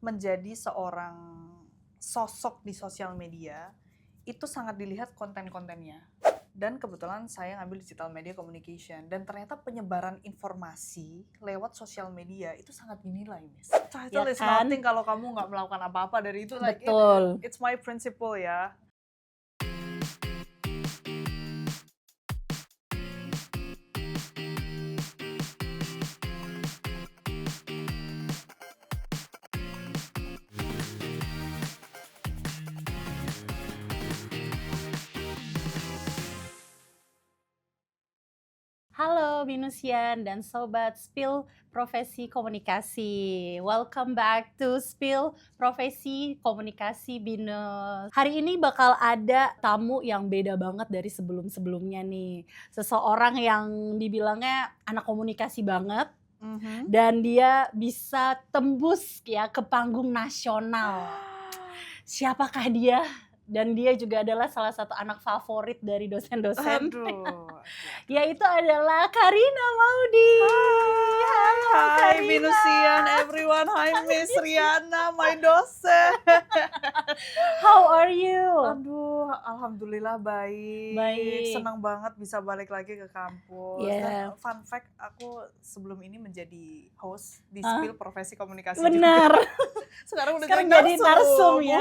menjadi seorang sosok di sosial media itu sangat dilihat konten-kontennya. Dan kebetulan saya ngambil digital media communication dan ternyata penyebaran informasi lewat sosial media itu sangat dinilai, Miss. Title is nothing kalau kamu nggak melakukan apa-apa dari itu. Like, Betul. It's my principle ya. Halo Binusian dan Sobat Spill Profesi Komunikasi. Welcome back to Spill Profesi Komunikasi Binus. Hari ini bakal ada tamu yang beda banget dari sebelum-sebelumnya nih. Seseorang yang dibilangnya anak komunikasi banget. Dan dia bisa tembus ya ke panggung nasional. Siapakah dia? Dan dia juga adalah salah satu anak favorit dari dosen-dosen. Yaitu adalah Karina Maudi. Hai Binusian everyone. Hi Miss Riana, my dosen. How are you? Aduh, alhamdulillah baik. Senang banget bisa balik lagi ke kampus. Dan fun fact, aku sebelum ini menjadi host di Spill Profesi Komunikasi. Benar. Sekarang udah jadi narsum ya.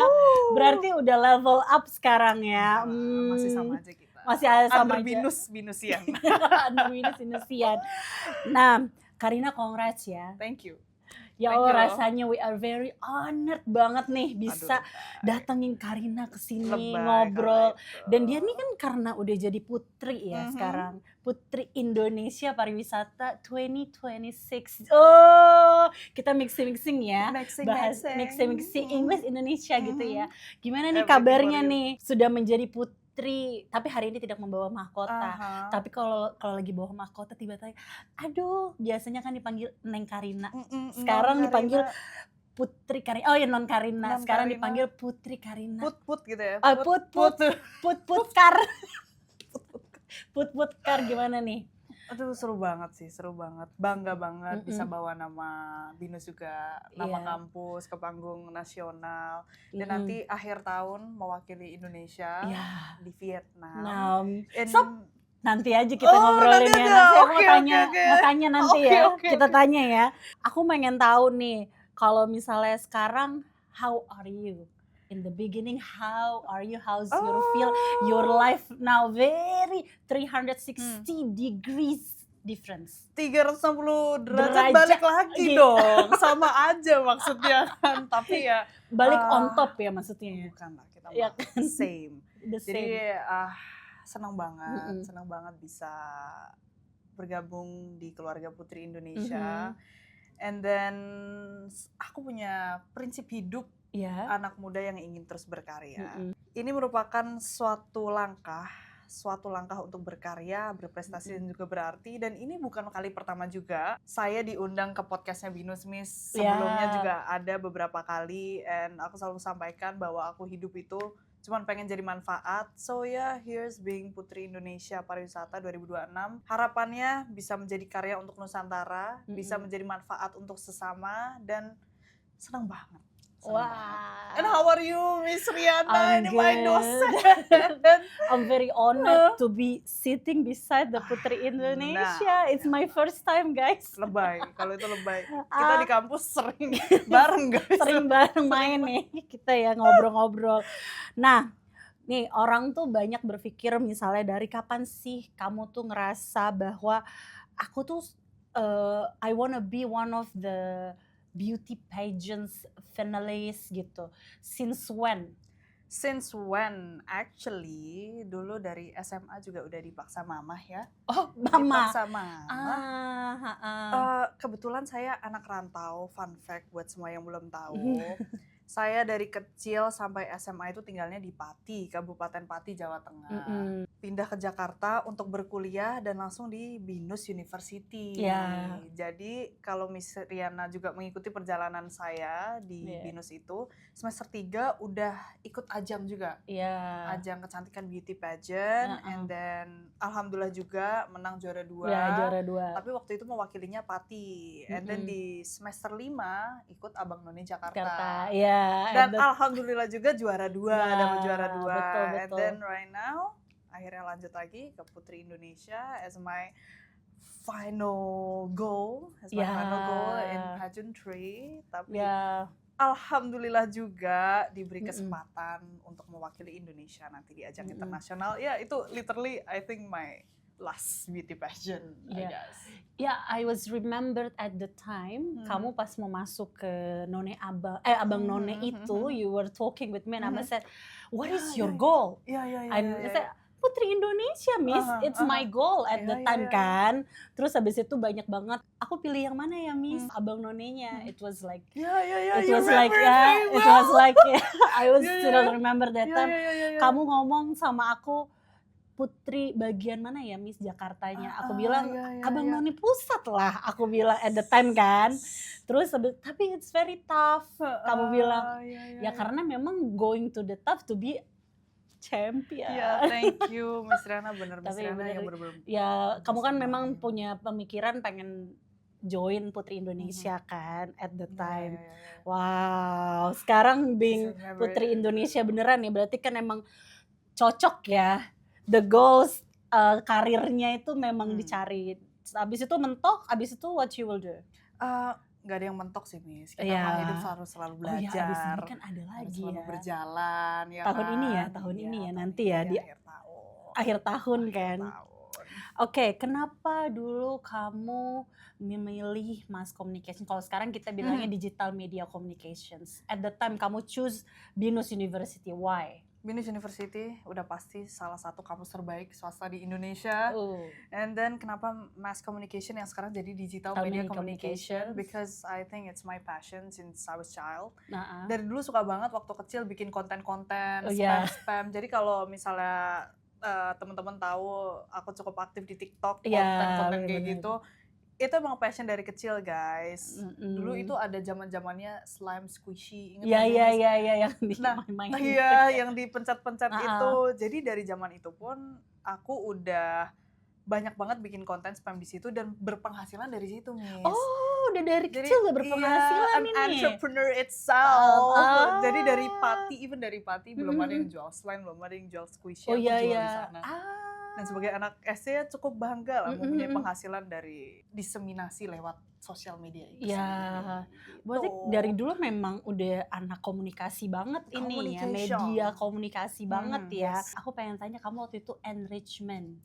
Berarti udah level up sekarang ya. Masih sama aja kita. Masih sama aja. Binusian. Binusian. Nah, Karina congrats ya. Thank you. Ya Allah, rasanya we are very honored banget nih bisa datengin Karina ke sini ngobrol. Dan dia nih kan karena udah jadi putri ya sekarang. Putri Indonesia Pariwisata 2026. Oh, kita mixing ya. Bahas mixing English Indonesia gitu ya. Gimana nih kabarnya nih? Sudah menjadi putri, tapi hari ini tidak membawa mahkota. Tapi kalau lagi bawa mahkota tiba-tiba, aduh, biasanya kan dipanggil Neng Karina. Sekarang dipanggil Putri Karina. Oh ya, non Karina. Sekarang dipanggil Putri Karina. Put gitu ya. Put Kar. Put Kar gimana nih? Aduh, seru banget sih, seru banget. Bangga banget bisa bawa nama Binus juga, nama kampus ke panggung nasional. Dan nanti akhir tahun mewakili Indonesia di Vietnam. Nanti aja kita ngobrolin ya. Nanti aku mau tanya nanti ya. Kita tanya ya. Aku pengen tahu nih, kalau misalnya sekarang, how are you? In the beginning, how are you? How's your feel? Your life now very 360 degrees difference. 360 derajat balik lagi dong. Sama aja maksudnya kan. Tapi ya balik on top ya maksudnya. Bukan lah, kita same. Jadi senang banget bisa bergabung di keluarga Putri Indonesia. And then aku punya prinsip hidup anak muda yang ingin terus berkarya. Ini merupakan suatu langkah untuk berkarya, berprestasi dan juga berarti. Dan ini bukan kali pertama juga saya diundang ke podcastnya Binus Miss. Sebelumnya juga ada beberapa kali, and aku selalu sampaikan bahwa aku hidup itu cuman pengen jadi manfaat. So here's being Putri Indonesia Pariwisata 2026. Harapannya bisa menjadi karya untuk Nusantara, bisa menjadi manfaat untuk sesama, dan senang banget. And how are you, Miss Riana? Ini my dosen. I'm very honored to be sitting beside the Putri Indonesia. It's my first time, guys. Lebay, kalau itu lebay. Kita di kampus sering bareng, guys. Sering bareng main nih, kita ya ngobrol-ngobrol. Nah, nih orang tuh banyak berpikir misalnya dari kapan sih kamu tuh ngerasa bahwa aku tuh I wanna be one of the beauty pageants finalist gitu. Since when? Since when? Actually, dulu dari SMA juga udah dipaksa mamah ya. Oh, mama. Dipaksa mama. Kebetulan saya anak rantau, fun fact buat semua yang belum tahu. Saya dari kecil sampai SMA itu tinggalnya di Pati, Kabupaten Pati, Jawa Tengah. pindah ke Jakarta untuk berkuliah dan langsung di BINUS University. Ya. Jadi kalau Miss Riana juga mengikuti perjalanan saya di BINUS itu, semester 3 udah ikut ajang juga. Ajang kecantikan beauty pageant, and then alhamdulillah juga menang juara 2. Juara 2. Tapi waktu itu mewakilinya Pati. And then di semester 5 ikut Abang None Jakarta. Dan alhamdulillah juga juara 2, dapat juara 2. Betul. And then right now akhirnya lanjut lagi ke Putri Indonesia as my final goal, in pageantry. Tapi alhamdulillah juga diberi kesempatan untuk mewakili Indonesia nanti di ajang internasional. Ya itu literally I think my last beauty pageant, I guess. I was remembered at the time. Kamu pas mau masuk ke Abang None itu, you were talking with me and I said, what is your goal? And I said, Putri Indonesia, Miss, it's my goal at the time kan. Terus habis itu banyak banget, aku pilih yang mana ya, Miss? Abang None-nya. It was like, I was still remember that time. Kamu ngomong sama aku, Putri bagian mana ya, Miss Jakartanya? Aku bilang, Abang None Pusat lah, aku bilang at the time kan. Terus tapi it's very tough. Kamu bilang, ya karena memang going to the tough to be champion. Thank you Miss Riana, bener Miss Riana yang bener-bener. Ya, kamu kan memang punya pemikiran pengen join Putri Indonesia kan at the time. Wow, sekarang being Putri Indonesia beneran ya, berarti kan emang cocok ya. The goals karirnya itu memang dicari. Abis itu mentok, abis itu what you will do? Gak ada yang mentok sih, Miss. Kita hidup harus selalu belajar. Abis ini kan ada lagi selalu berjalan. Tahun ini ya, nanti ya di akhir tahun kan. Oke, kenapa dulu kamu memilih Mass Communication? Kalau sekarang kita bilangnya Digital Media Communications. At the time kamu choose BINUS University, why? BINUS University udah pasti salah satu kampus terbaik swasta di Indonesia. And then kenapa Mass Communication yang sekarang jadi Digital Media Communication? Because I think it's my passion since I was child. Dari dulu suka banget waktu kecil bikin konten-konten, spam. Jadi kalau misalnya teman-teman tahu aku cukup aktif di TikTok, konten-konten kayak gitu. Itu emang passion dari kecil, guys. Dulu itu ada zaman-zamannya slime squishy, ingat yang dimain-main. Yang dipencet-pencet itu. Jadi dari zaman itu pun aku udah banyak banget bikin konten spam di situ dan berpenghasilan dari situ, Miss. Oh, udah dari kecil udah berpenghasilan ini. Entrepreneur itself. Jadi dari Pati, belum ada yang jual slime, belum ada yang jual squishy, aku jual di sana. Dan sebagai anak SD ya cukup bangga lah mempunyai penghasilan dari diseminasi lewat sosial media itu. Berarti dari dulu memang udah anak komunikasi banget ini ya, media komunikasi banget ya. Aku pengen tanya kamu waktu itu enrichment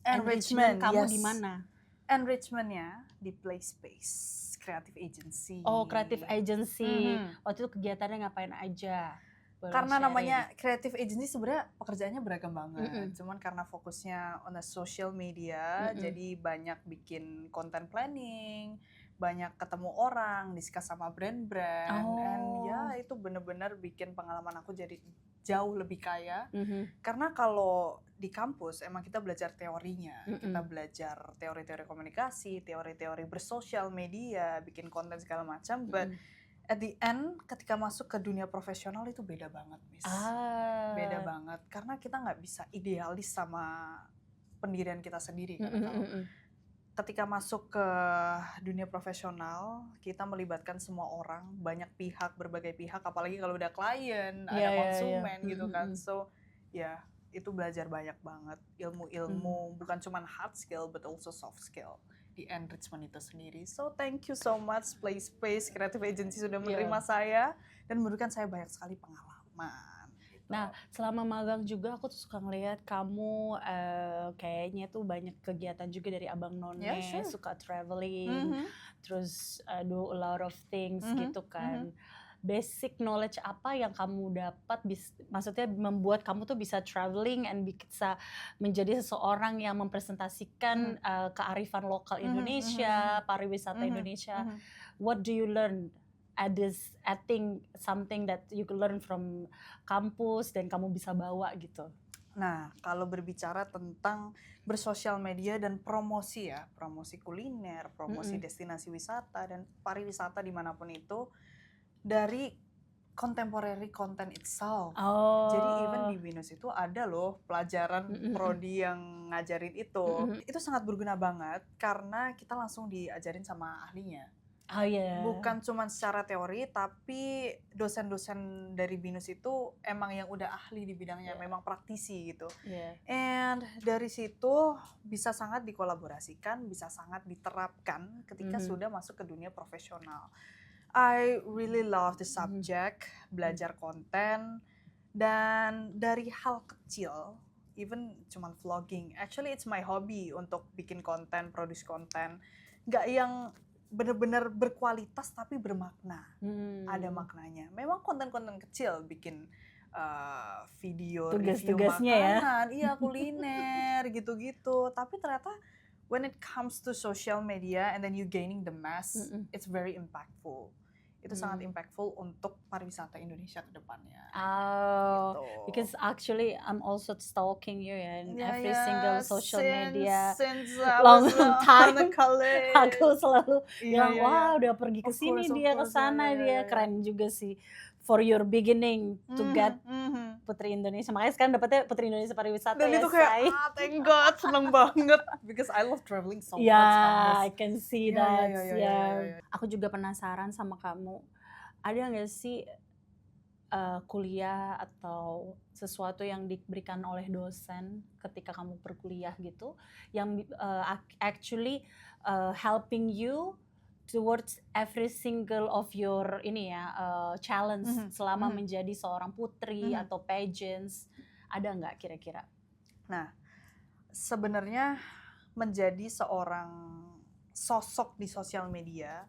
kamu di mana? Enrichmentnya di Play Space Creative Agency. Oh, Creative Agency. Waktu itu kegiatannya ngapain aja? Karena namanya creative agency sebenarnya pekerjaannya beragam banget. Cuman karena fokusnya on the social media, jadi banyak bikin content planning, banyak ketemu orang, discuss sama brand-brand, and itu bener-bener bikin pengalaman aku jadi jauh lebih kaya. Karena kalau di kampus emang kita belajar teorinya, kita belajar teori-teori komunikasi, teori-teori bersosial media, bikin konten segala macam, but at the end, ketika masuk ke dunia profesional itu beda banget, Miss. Beda banget, karena kita nggak bisa idealis sama pendirian kita sendiri. Ketika masuk ke dunia profesional, kita melibatkan semua orang, banyak pihak, berbagai pihak, apalagi kalau udah klien, ada konsumen gitu kan. So, itu belajar banyak banget ilmu-ilmu, bukan cuma hard skill, but also soft skill di enrichment itu sendiri. So thank you so much Play Space Creative Agency sudah menerima saya dan memberikan saya banyak sekali pengalaman. Gitu. Nah, selama magang juga aku tuh suka ngeliat kamu kayaknya tuh banyak kegiatan juga dari Abang None, suka traveling, terus do a lot of things gitu kan. Basic knowledge apa yang kamu dapat, maksudnya membuat kamu tuh bisa traveling and bisa menjadi seseorang yang mempresentasikan kearifan lokal Indonesia, pariwisata Indonesia. What do you learn? I think something that you can learn from kampus dan kamu bisa bawa gitu. Nah, kalau berbicara tentang bersosial media dan promosi ya, promosi kuliner, promosi destinasi wisata dan pariwisata dimanapun itu, dari contemporary content itself. Jadi even di BINUS itu ada loh pelajaran prodi yang ngajarin itu. Itu sangat berguna banget karena kita langsung diajarin sama ahlinya. Oh iya. Bukan cuma secara teori, tapi dosen-dosen dari BINUS itu emang yang udah ahli di bidangnya, memang praktisi gitu. And dari situ bisa sangat dikolaborasikan, bisa sangat diterapkan ketika sudah masuk ke dunia profesional. I really love the subject, belajar konten, dan dari hal kecil, even cuman vlogging. Actually it's my hobby untuk bikin konten, produce konten. Nggak yang benar-benar berkualitas tapi bermakna. Ada maknanya. Memang konten-konten kecil bikin video review makanan, iya kuliner gitu-gitu. Tapi ternyata when it comes to social media and then you gaining the mass, it's very impactful. Itu sangat impactful untuk pariwisata Indonesia ke depannya. Oh, gitu. Because actually I'm also stalking you in every single social media. Since long time. Aku selalu bilang, wah udah pergi ke sini dia, ke sana dia, keren juga sih. For your beginning to get Putri Indonesia, makanya sekarang dapetnya Putri Indonesia Pariwisata. Dan ya, itu kayak, thank God, seneng banget. Because I love traveling so much. Yeah, I can see that. Aku juga penasaran sama kamu. Ada nggak sih kuliah atau sesuatu yang diberikan oleh dosen ketika kamu berkuliah gitu, yang actually helping you towards every single of your challenge selama menjadi seorang putri atau pageants, ada nggak kira-kira? Nah, sebenarnya menjadi seorang sosok di sosial media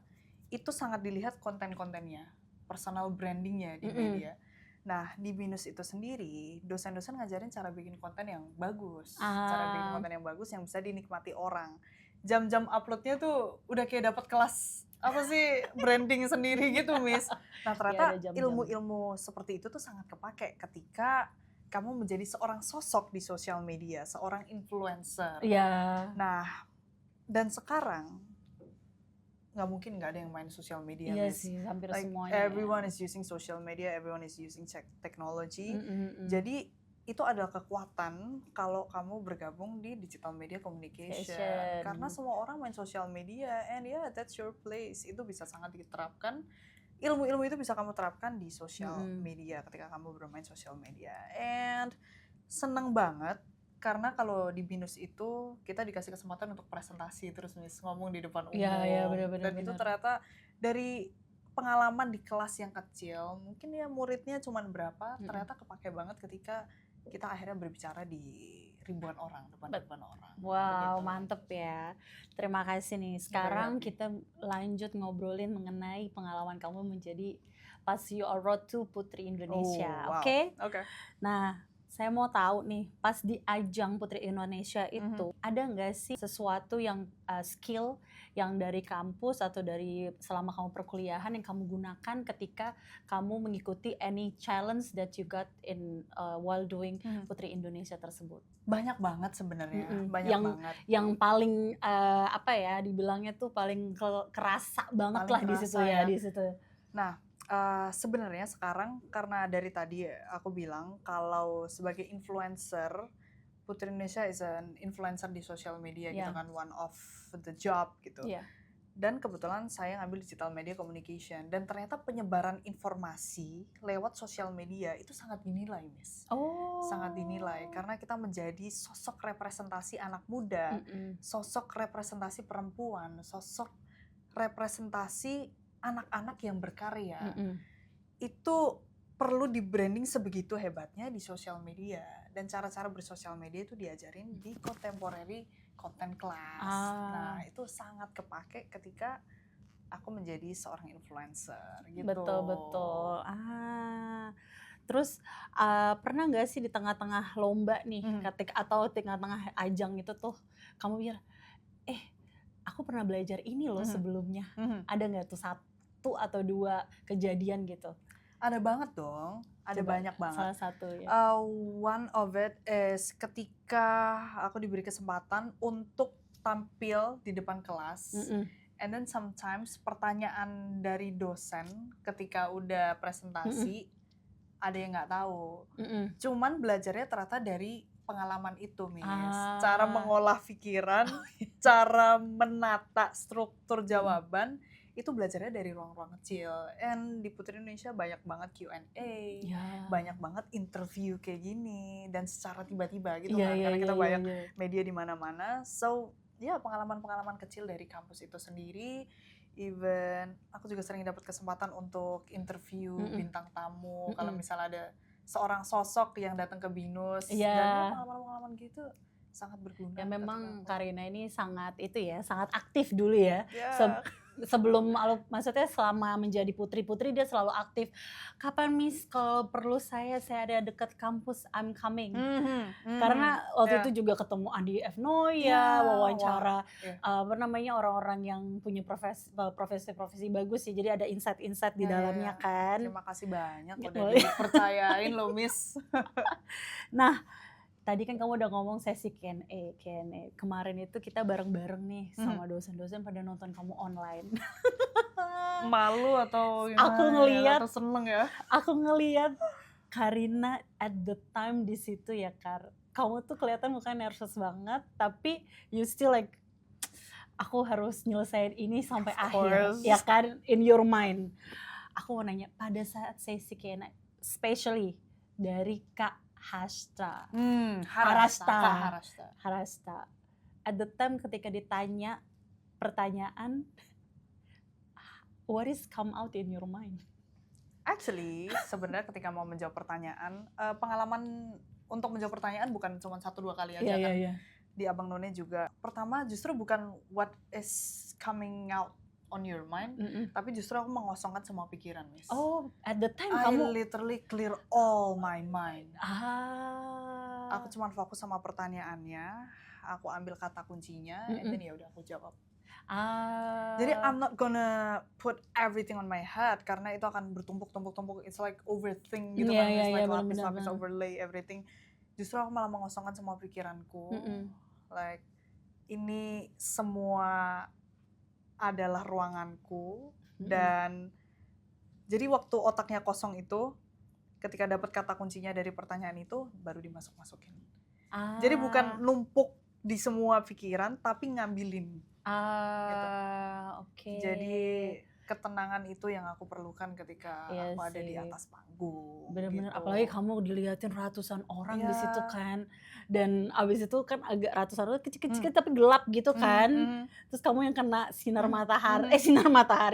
itu sangat dilihat konten-kontennya, personal brandingnya di media. Nah, di BINUS itu sendiri, dosen-dosen ngajarin cara bikin konten yang bagus, cara bikin konten yang bagus yang bisa dinikmati orang. Jam-jam uploadnya tuh udah kayak dapat kelas apa sih branding sendiri gitu, Miss. Nah, ternyata ilmu-ilmu seperti itu tuh sangat kepake ketika kamu menjadi seorang sosok di sosial media, seorang influencer. Nah, dan sekarang nggak mungkin nggak ada yang main sosial media. Iya sih, hampir semuanya. Everyone is using social media, everyone is using technology. Jadi itu adalah kekuatan kalau kamu bergabung di digital media communication. Karena semua orang main social media, and that's your place. Itu bisa sangat diterapkan. Ilmu-ilmu itu bisa kamu terapkan di social media ketika kamu bermain social media. And seneng banget karena kalau di BINUS itu kita dikasih kesempatan untuk presentasi terus ngomong di depan umum. Benar-benar. Dan itu ternyata dari pengalaman di kelas yang kecil, mungkin ya muridnya cuma berapa, ternyata kepake banget ketika kita akhirnya berbicara di ribuan orang, depan orang. Wow, begitu. Mantep ya. Terima kasih nih. Sekarang kita lanjut ngobrolin mengenai pengalaman kamu menjadi pas you are road to Putri Indonesia. Oke? Nah, saya mau tahu nih, pas di ajang Putri Indonesia itu, ada nggak sih sesuatu yang skill yang dari kampus atau dari selama kamu perkuliahan yang kamu gunakan ketika kamu mengikuti any challenge that you got in while doing Putri Indonesia tersebut? Banyak banget sebenarnya, banget. Yang paling dibilangnya tuh paling kerasa banget paling lah di situ ya, di situ. Nah, sebenarnya sekarang karena dari tadi aku bilang kalau sebagai influencer, Putri Indonesia is an influencer di social media gitu kan, one of the job gitu. Dan kebetulan saya ngambil digital media communication dan ternyata penyebaran informasi lewat sosial media itu sangat dinilai, Miss. Sangat dinilai karena kita menjadi sosok representasi anak muda, sosok representasi perempuan, sosok representasi anak-anak yang berkarya. Itu perlu di branding sebegitu hebatnya di sosial media, dan cara-cara bersosial media itu diajarin di contemporary content class. Nah, itu sangat kepake ketika aku menjadi seorang influencer gitu. Betul. Terus pernah nggak sih di tengah-tengah lomba nih, atau tengah-tengah ajang itu tuh kamu bilang, aku pernah belajar ini loh sebelumnya. Ada nggak tuh satu atau dua kejadian gitu? Ada banget dong, ada Coba banyak banget. salah satu ya. One of it is ketika aku diberi kesempatan untuk tampil di depan kelas. And then sometimes pertanyaan dari dosen ketika udah presentasi ada yang nggak tahu. Cuman belajarnya ternyata dari pengalaman itu, Miss. Cara mengolah pikiran, cara menata struktur jawaban, itu belajarnya dari ruang-ruang kecil. And di Putri Indonesia banyak banget Q&A, banyak banget interview kayak gini, dan secara tiba-tiba gitu kan, karena kita banyak media di mana-mana. So, ya pengalaman-pengalaman kecil dari kampus itu sendiri. Even aku juga sering dapat kesempatan untuk interview bintang tamu, kalau misalnya ada seorang sosok yang datang ke BINUS, dan ya pengalaman-pengalaman gitu sangat berguna. Ya memang Karina ini sangat sangat aktif dulu ya. Sebelum, maksudnya selama menjadi putri-putri dia selalu aktif. Kapan Miss kalau perlu saya ada dekat kampus, I'm coming. Karena waktu itu juga ketemu Andi F. Noya, wawancara orang-orang yang punya profesi bagus ya. Jadi ada insight-insight di dalamnya kan. Terima kasih banyak udah dipercayain loh Miss. Nah, tadi kan kamu udah ngomong sesi Q&A. Kemarin itu kita bareng-bareng nih sama dosen-dosen pada nonton kamu online. Malu atau gimana? Aku ngelihat, atau seneng ya? Aku ngelihat Karina at the time di situ ya, Kar. Kamu tuh kelihatan mukanya nervous banget, tapi you still like, aku harus nyelesain ini sampai akhir, ya kan? In your mind. Aku mau nanya, pada saat sesi Q&A, especially dari Kak Harasta. At the time ketika ditanya pertanyaan, what is come out in your mind? Actually, sebenarnya ketika mau menjawab pertanyaan, pengalaman untuk menjawab pertanyaan bukan cuma 1-2 kali aja kan. Di Abang None juga. Pertama justru bukan what is coming out on your mind, tapi justru aku mengosongkan semua pikiran, Miss. Oh, at the time I kamu literally clear all my mind. Aku cuma fokus sama pertanyaannya, aku ambil kata kuncinya, and then ya udah aku jawab. Jadi I'm not gonna put everything on my head karena itu akan bertumpuk-tumpuk. It's like overthink gitu kan, it's like lapis-lapis overlay everything. Justru aku malah mengosongkan semua pikiranku. Like ini semua adalah ruanganku, dan jadi waktu otaknya kosong itu, ketika dapat kata kuncinya dari pertanyaan itu baru dimasuk-masukin. Jadi bukan numpuk di semua pikiran tapi ngambilin. Gitu. Jadi ketenangan itu yang aku perlukan ketika aku ada di atas panggung. Bener-bener, gitu. apalagi kamu dilihatin ratusan orang di situ kan, dan abis itu kan agak ratusan orang kecil-kecil tapi gelap gitu kan. Terus kamu yang kena sinar matahari,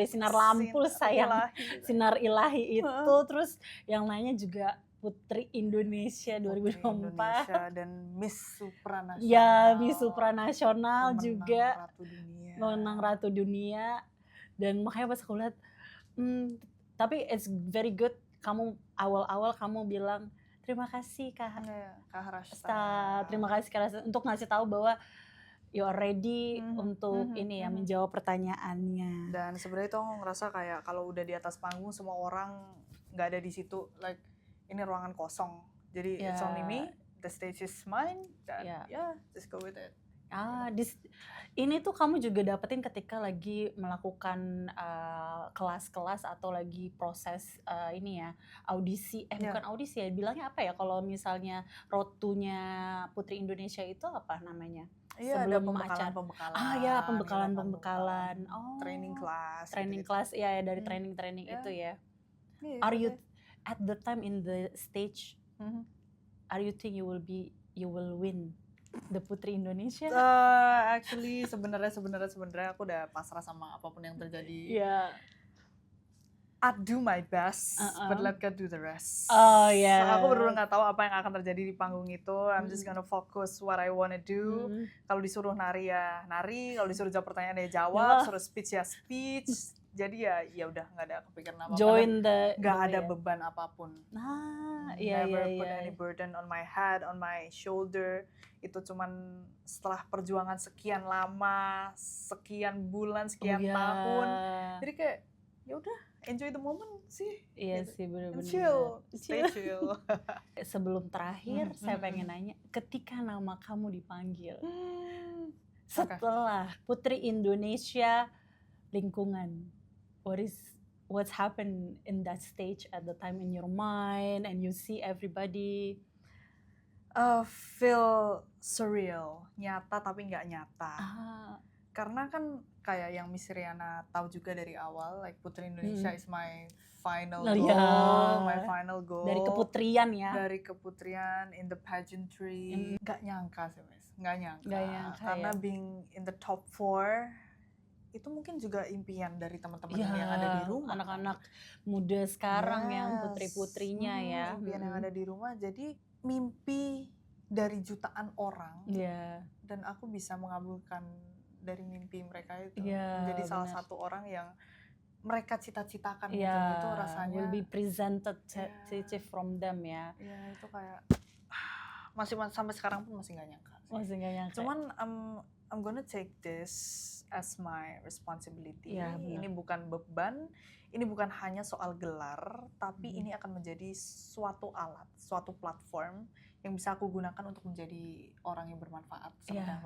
sinar lampu sayang, sinar ilahi itu. Terus yang lainnya juga Putri Indonesia 2024. Indonesia dan Miss Supranasional. Ya, Miss Supranasional juga. Menang Ratu Dunia. Dan makanya pas aku lihat, tapi it's very good. Kamu awal-awal kamu bilang terima kasih Kak Harasta. Terima kasih Kak Harasta untuk ngasih tahu bahwa you are ready untuk ini ya, menjawab pertanyaannya. Dan sebenarnya itu aku ngerasa kayak kalau udah di atas panggung semua orang nggak ada di situ, like ini ruangan kosong. Jadi it's only me, the stage is mine, dan just go with it. Ini tuh kamu juga dapetin ketika lagi melakukan kelas-kelas atau lagi proses ini ya, audisi, bukan audisi ya, bilangnya apa ya kalau misalnya rotunya Putri Indonesia itu apa namanya? Sebelum ada pembekalan. Pembekalan. Training class, ya dari training itu ya. Are you at the time in the stage, are you think you will win the Putri Indonesia? Actually sebenarnya aku udah pasrah sama apapun yang terjadi. I do my best, but let God do the rest. So aku bener-bener nggak tahu apa yang akan terjadi di panggung itu. I'm just gonna focus what I wanna do. Kalau disuruh nari ya nari, kalau disuruh jawab pertanyaan ya jawab, suruh speech ya speech. Jadi ya udah nggak ada kepikiran apa-apa. Nggak ada beban apapun. Never put any burden on my head, on my shoulder. Itu cuman setelah perjuangan sekian lama, sekian bulan, sekian tahun. Jadi kayak ya udah enjoy the moment sih. Iya gitu. sih, And bener-bener. chill, stay chill. Sebelum terakhir, saya Mhm, pengen mhm. nanya, ketika nama kamu dipanggil, Oke. setelah Putri Indonesia lingkungan, what's happened in that stage at the time in your mind, and you see everybody. Feel surreal, nyata tapi nggak nyata. Karena kan kayak yang Miss Riana tahu juga dari awal, like Putri Indonesia is my final Oh, goal, ya. my final goal. Dari keputrian ya. Dari keputrian in the pageantry. Nggak nyangka sih, Miss. Nggak nyangka. Karena ya. being in the top 4, itu mungkin juga impian dari teman-teman yang ada di rumah. Anak-anak muda sekarang yang putri-putrinya ya. Impian yang ada di rumah, jadi mimpi dari jutaan orang. Dan aku bisa mengabulkan dari mimpi mereka itu. Menjadi salah satu orang yang mereka cita-citakan gitu. Itu rasanya will be presented from them ya. Iya, itu kayak masih sampai sekarang pun masih nggak nyangka. Cuman I'm gonna take this as my responsibility. Ini bukan beban, ini bukan hanya soal gelar, tapi ini akan menjadi suatu alat, suatu platform yang bisa aku gunakan untuk menjadi orang yang bermanfaat.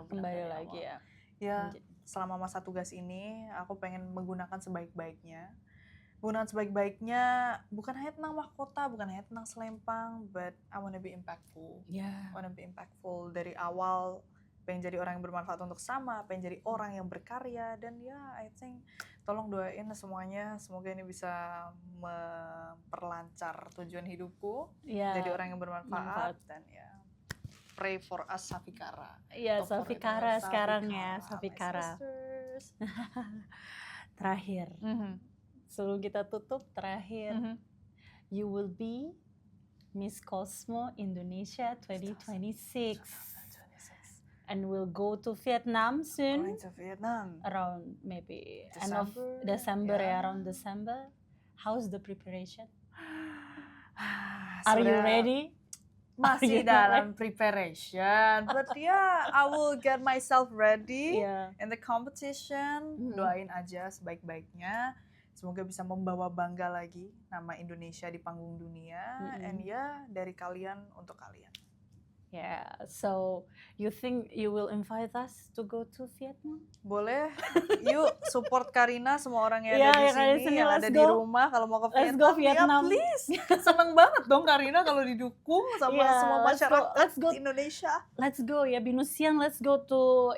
Kembali lagi ya. Ya, selama masa tugas ini aku pengen menggunakan sebaik-baiknya. Menggunakan sebaik-baiknya bukan hanya tentang mahkota, bukan hanya tentang selempang, but I wanna be impactful. I wanna be impactful dari awal, pengen jadi orang yang bermanfaat untuk sama, pengen jadi orang yang berkarya, dan I think tolong doain semuanya, semoga ini bisa memperlancar tujuan hidupku, jadi orang yang bermanfaat, dan pray for us Safikara. Safikara sekarang ya, Safikara. Terakhir, sebelum kita tutup, you will be Miss Cosmo Indonesia 2026. And we'll go to Vietnam soon. Going to Vietnam. Around maybe end of December, around December. How's the preparation? Are you ready? Masih dalam preparation, but I will get myself ready in the competition. Doain aja sebaik-baiknya. Semoga bisa membawa bangga lagi nama Indonesia di panggung dunia. And dari kalian untuk kalian. So you think you will invite us to go to Vietnam? Boleh, yuk support Karina, semua orang yang ada di sini, yang ada di rumah, kalau mau ke Vietnam, let's go Vietnam. Please. Seneng banget dong Karina kalau didukung sama semua masyarakat Indonesia. Let's go ya, Binusian, let's go to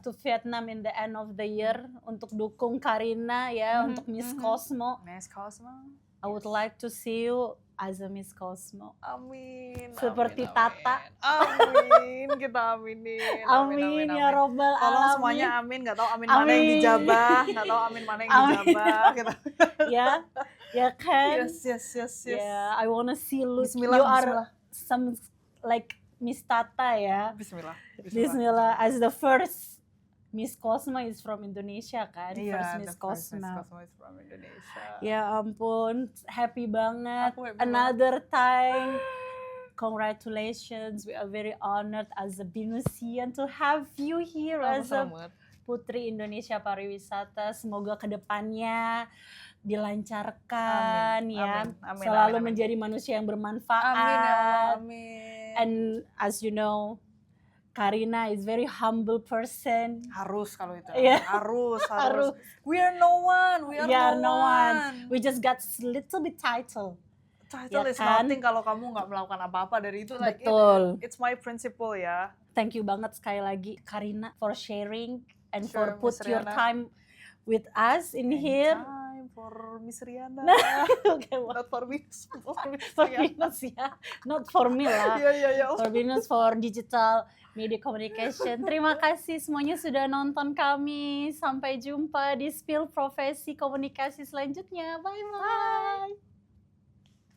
to Vietnam in the end of the year untuk dukung Karina untuk Miss Cosmo. Miss Cosmo. I would like to see you as a Miss Cosmo. Amin. Seperti Tata. Amin. Kita aminin. Amin ya Robbal Alamin. Tolong semuanya amin. Gak tahu amin mana yang dijabah. Gak tahu amin mana yang dijabah. Ya kan? Yes. I wanna see you. Bismillah, you are some like Miss Tata ya. Bismillah. As the first Miss Cosmo is from Indonesia kan? First Miss Cosmo. Miss Cosmo is from Indonesia. Ya ampun, happy banget. Another time. Congratulations, we are very honored as a Binusian to have you here as a Putri Indonesia Pariwisata. Semoga kedepannya dilancarkan amin, selalu menjadi manusia yang bermanfaat. Amin. And as you know, Karina is very humble person. Harus kalau itu. Harus. We are no one. We are no one. We just got little bit title. Title is nothing kalau kamu nggak melakukan apa-apa dari itu. Betul. It's my principle ya. Thank you banget sekali lagi Karina for sharing and for put your time with us in here. Time for Miss Riana. Okay, not for Venus. For Venus ya. Not for me lah. For Venus, for digital media communication. Terima kasih semuanya sudah nonton kami. Sampai jumpa di Spill Profesi Komunikasi selanjutnya. Bye-bye.